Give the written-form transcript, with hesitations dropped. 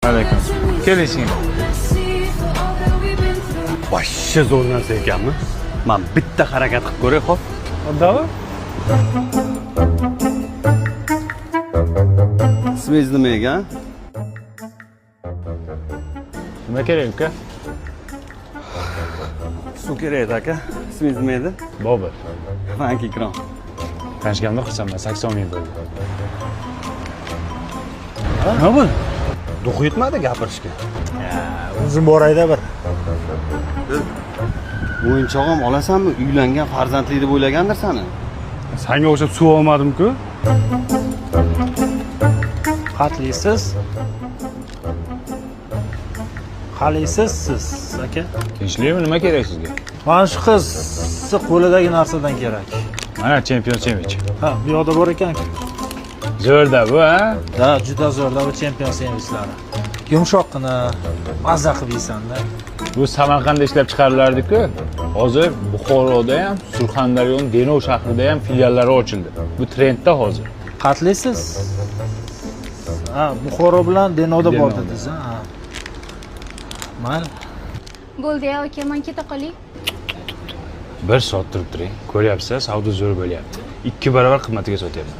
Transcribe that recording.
Alaykum. Kelishing. Boshqa zo'r narsa ekanmi? Men bitta harakat qilib ko'ray, xo'p. Davr. Ismingiz nima ekan? Nima kerak uka? Suv kerak edi aka. Ismingiz nima edi? Bobur. Manki Ikrom. Tanishganimda xursandman, 80 ming bo'ldi. Nima bu? Duq yetmadi gapirishga. O'zim borayda bir. O'yinchog'im olasanmi? Uylangan farzandli deb o'ylagandir seni. Senga o'xshab suv olmadim-ku. Qatlisiz. Qalisiz siz, aka. Tinchlikmi, nima kerak sizga? Mana shu qizni qo'lidagi narsadan kerak. Mana chempion sandwich. Ha, bu yoqda bor ekan. Zo'rda bu, ha? Da, juda zo'rda bu chempion sandwichlari. Yumshoqqina, mazza qilib yeysan-da. Bu Samarqandda ishlab chiqarilardi-ku. Hozir Buxoroda ham, Surxondaryoning Denov shahrida ham filiallari ochildi. Bu trendda hozir. Qatlisiz. Ha, Buxoro bilan Denovda bor dedingiz, ha. Mayli. Bo'ldi ya, aka, men keta qolay. Bir soat turib turing. Ko'ryapsiz, savdo zo'r bo'lyapti. 2 barobar qimmatiga sotyapti.